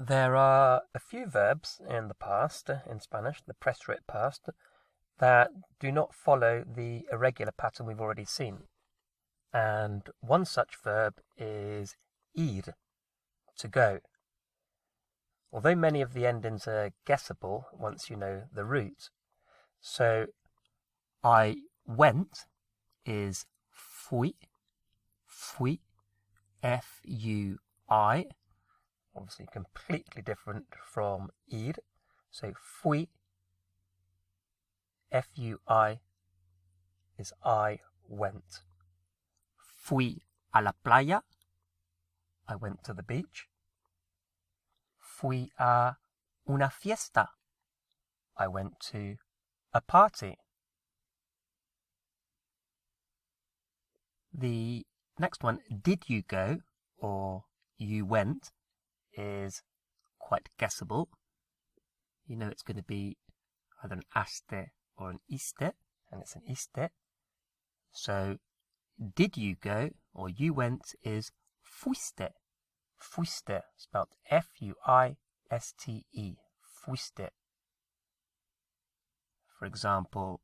There are a few verbs in the past, in Spanish, the present past, that do not follow the irregular pattern we've already seen. And one such verb is ir, to go. Although many of the endings are guessable once you know the root. So, I went is fui, F-U-I, obviously completely different from ir. So fui, F-U-I, is I went. Fui a la playa, I went to the beach. Fui a una fiesta, I went to a party. The next one, did you go, or you went, is quite guessable. You know it's going to be either an aste or an iste, and it's an iste. So, did you go, or you went, is fuiste. Fuiste, spelled F-U-I-S-T-E. Fuiste. For example,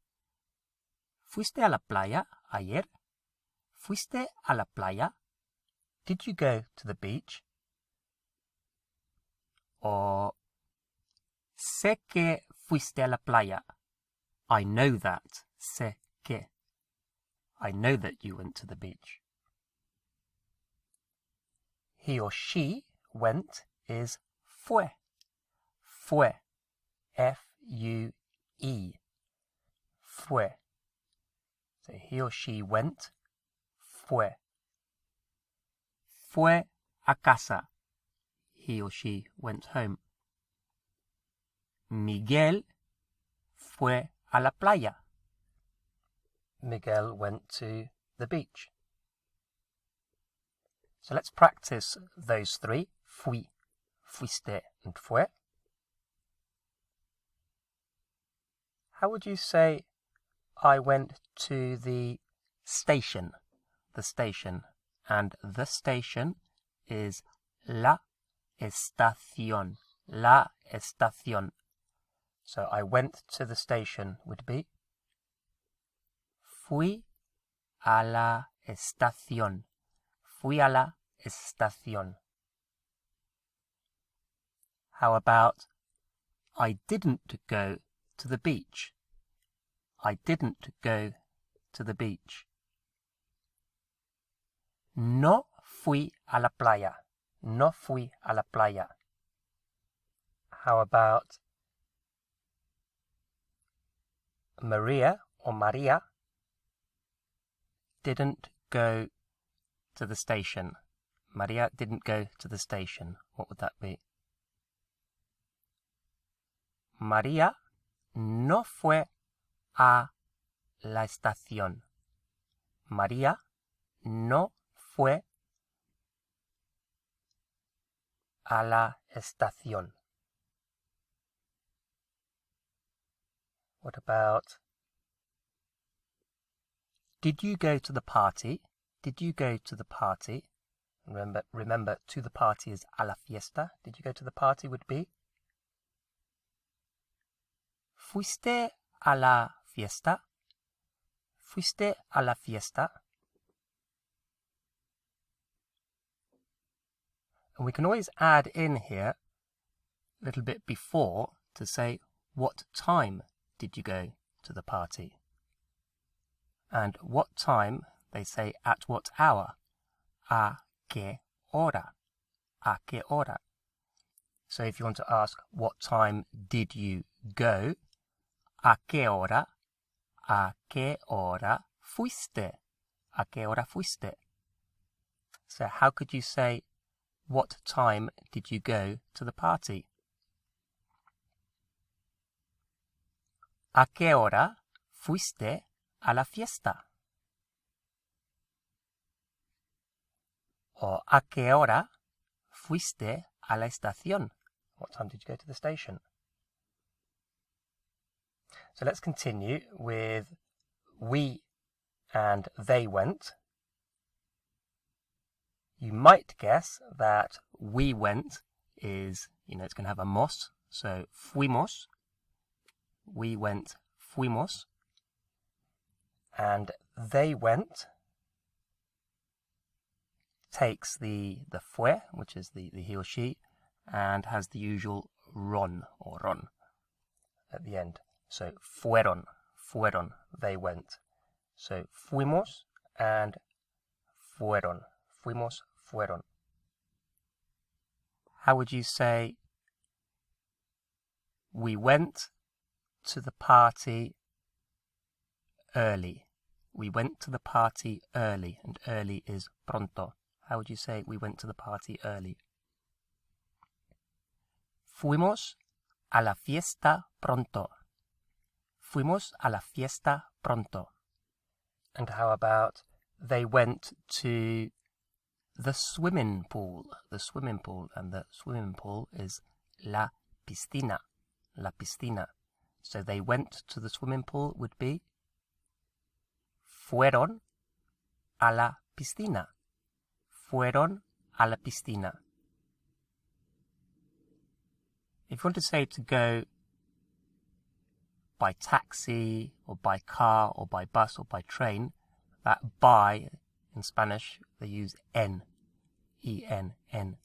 ¿fuiste a la playa ayer? ¿Fuiste a la playa? Did you go to the beach? Or, sé que fuiste a la playa. I know that. Sé que. I know that you went to the beach. He or she went is fue. Fue. F-U-E. Fue. So he or she went. Fue. Fue a casa. He or she went home. Miguel fue a la playa. Miguel went to the beach. So let's practice those three. Fui, fuiste, and fue. How would you say I went to the station? The station. And the station is la estación. La estación. So I went to the station would be fui a la estación. Fui a la estación. How about I didn't go to the beach? I didn't go to the beach. No fui a la playa. No fui a la playa. How about Maria or Maria didn't go to the station? Maria didn't go to the station. What would that be? María no fue a la estación. María no fue a la estación. What about, did you go to the party? Did you go to the party? Remember, to the party is a la fiesta. Did you go to the party would be, ¿fuiste a la fiesta? ¿Fuiste a la fiesta? And we can always add in here a little bit before to say, what time did you go to the party? And what time, they say at what hour? A qué hora? A qué hora? So if you want to ask, what time did you go? ¿A qué hora? ¿A qué hora fuiste? ¿A qué hora fuiste? So how could you say, what time did you go to the party? ¿A qué hora fuiste a la fiesta? Or ¿a qué hora fuiste a la estación? What time did you go to the station? So let's continue with we and they went. You might guess that we went is, it's going to have a mos. So fuimos, we went, fuimos. And they went takes the fue, which is the he or she, and has the usual ron or ron at the end. So fueron, they went. So fuimos and fueron. Fuimos, fueron. How would you say we went to the party early? We went to the party early, and early is pronto. How would you say we went to the party early? Fuimos a la fiesta pronto. Fuimos a la fiesta pronto. And how about they went to the swimming pool? The swimming pool, and the swimming pool is la piscina. La piscina. So they went to the swimming pool would be fueron a la piscina. Fueron a la piscina. If you want to say to go by taxi, or by car, or by bus, or by train, that by, in Spanish, they use en. E-N, en.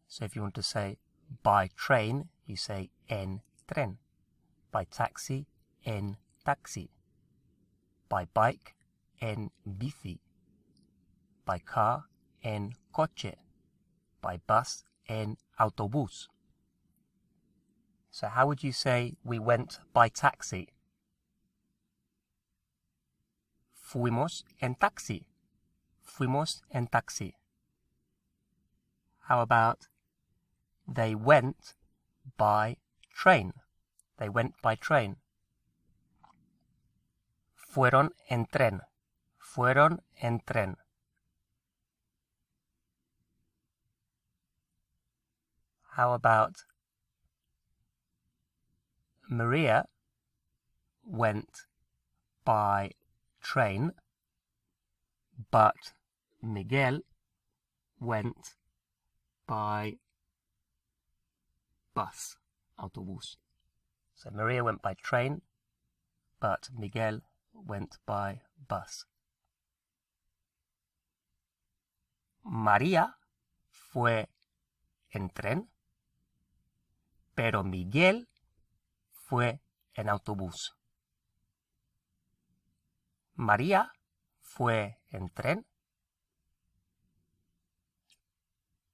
So if you want to say by train, you say en tren. By taxi, en taxi. By bike, en bici. By car, en coche. By bus, en autobús. So how would you say we went by taxi? Fuimos en taxi. Fuimos en taxi. How about they went by train? They went by train. Fueron en tren. Fueron en tren. How about Maria went by train, but Miguel went by bus, autobús. So Maria went by train, but Miguel went by bus. María fue en tren, pero Miguel fue en autobús. María fue en tren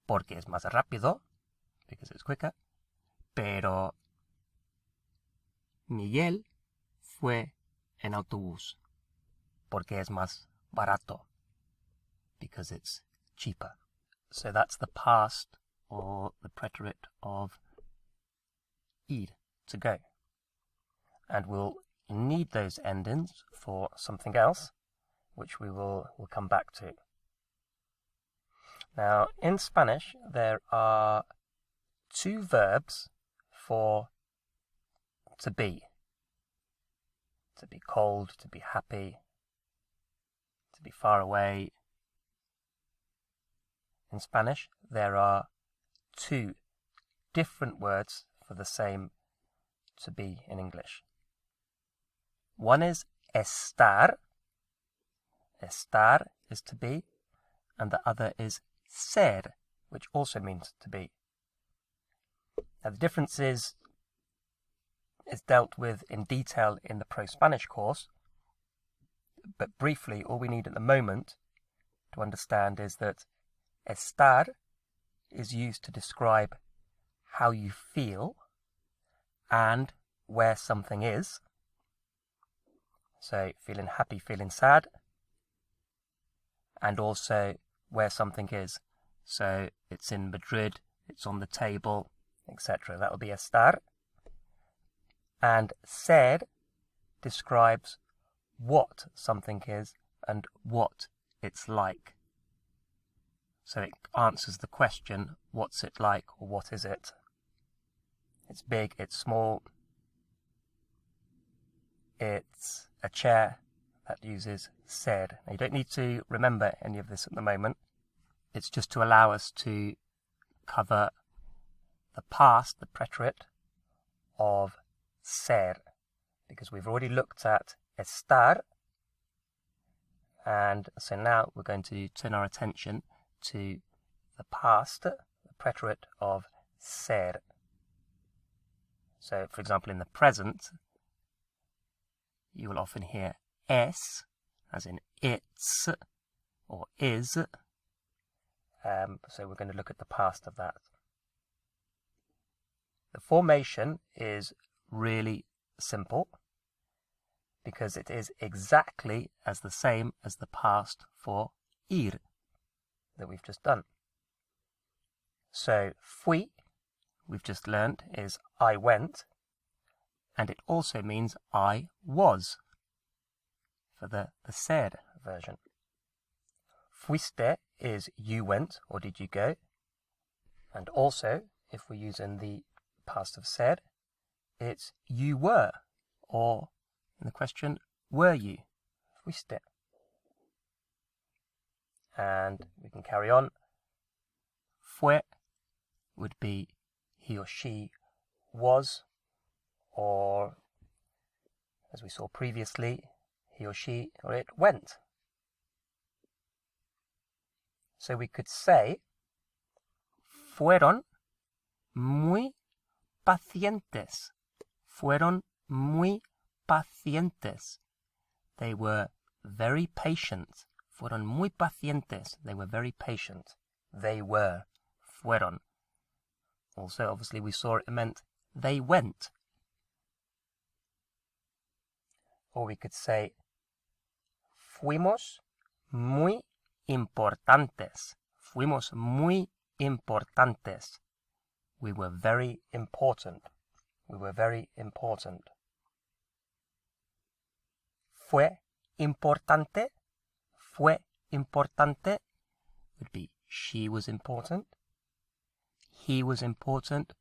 porque es más rápido, because it's quicker, pero Miguel fue en autobús porque es más barato, because it's cheaper. So that's the past, or the preterite of ir, to go. And we'll need those endings for something else, which we'll come back to. Now, in Spanish, there are two verbs for to be. To be cold, to be happy, to be far away. In Spanish, there are two different words for the same to be in English. One is estar. Estar is to be, and the other is ser, which also means to be. Now the difference is dealt with in detail in the Pro-Spanish course, but briefly, all we need at the moment to understand is that estar is used to describe how you feel and where something is. So feeling happy, feeling sad, and also where something is. So it's in Madrid, it's on the table, etc. That will be estar. And ser describes what something is and what it's like. So it answers the question, what's it like, or what is it? It's big, it's small. It's a chair that uses ser. Now you don't need to remember any of this at the moment. It's just to allow us to cover the past, the preterite of ser, because we've already looked at estar, and so now we're going to turn our attention to the past, the preterite of ser. So, for example, in the present, you will often hear es, as in it's, or is. So we're going to look at the past of that. The formation is really simple because it is exactly as the same as the past for ir that we've just done. So fui, we've just learned, is I went, and it also means I was for the ser version. Fuiste is you went or did you go, and also if we're using the past of ser, it's you were, or in the question, were you? Fuiste. And we can carry on. Fue would be he or she was, or as we saw previously, he or she or it went. So we could say fueron muy pacientes. Fueron muy pacientes. They were very patient. Fueron muy pacientes. They were very patient. They were. Fueron. Also, obviously, we saw it meant they went. Or we could say fuimos muy importantes. Fuimos muy importantes. We were very important. We were very important. Fue importante. Fue importante would be she was important. He was important.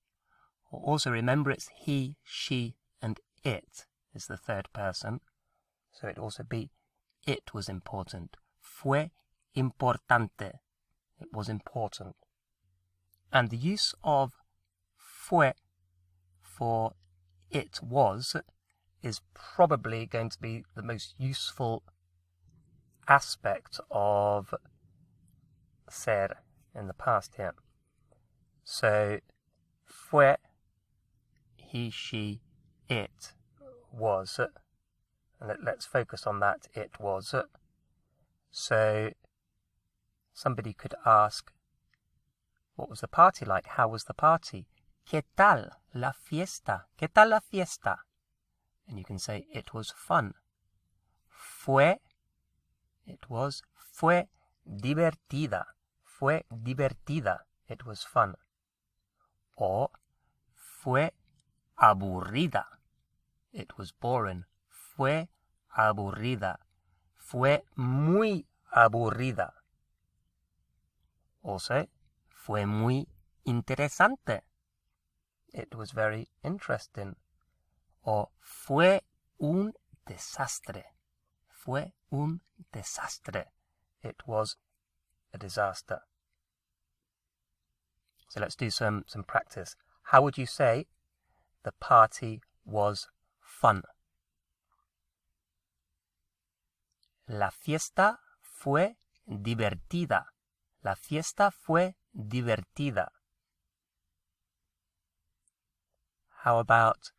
Or also remember it's he, she, and it is the third person. So it'd also be it was important. Fue importante. It was important. And the use of fue for it was is probably going to be the most useful aspect of ser in the past here. So, fue, he, she, it was. And let's focus on that, it was. So, somebody could ask, what was the party like? How was the party? ¿Qué tal la fiesta? ¿Qué tal la fiesta? And you can say, it was fun. Fue, it was. Fue divertida. Fue divertida. It was fun. Or, fue aburrida. It was boring. Fue aburrida. Fue muy aburrida. Also, fue muy interesante. It was very interesting. Or, fue un desastre. Fue un desastre. It was a disaster. So let's do some practice. How would you say the party was fun? La fiesta fue divertida. La fiesta fue divertida. How about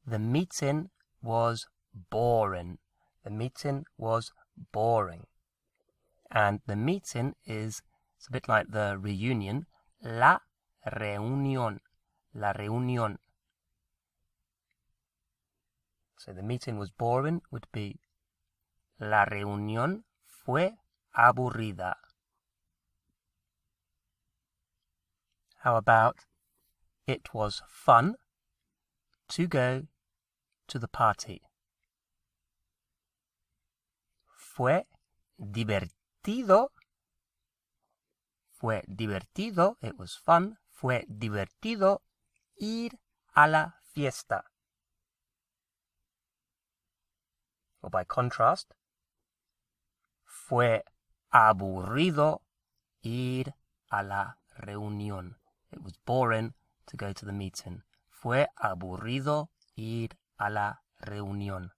the meeting was boring? The meeting was boring. And the meeting is, it's a bit like the reunion, la reunión. La reunión. So the meeting was boring would be la reunión fue aburrida. How about it was fun to go to the party? Fue divertido. Fue divertido. It was fun. Fue divertido ir a la fiesta. Or by contrast, fue aburrido ir a la reunión. It was boring to go to the meeting. Fue aburrido ir a la reunión.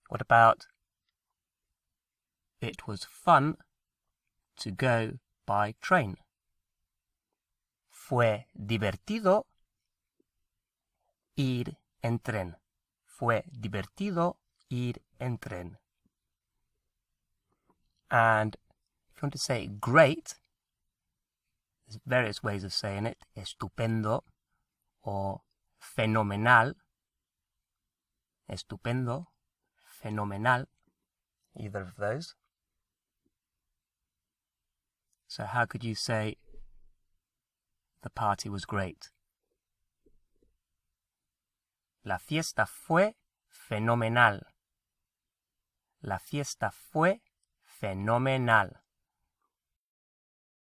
What about it was fun to go by train? Fue divertido ir en tren. Fue divertido ir en tren. And if you want to say great, there's various ways of saying it. Estupendo or fenomenal. Estupendo, fenomenal, either of those. So how could you say the party was great? La fiesta fue fenomenal. La fiesta fue fenomenal.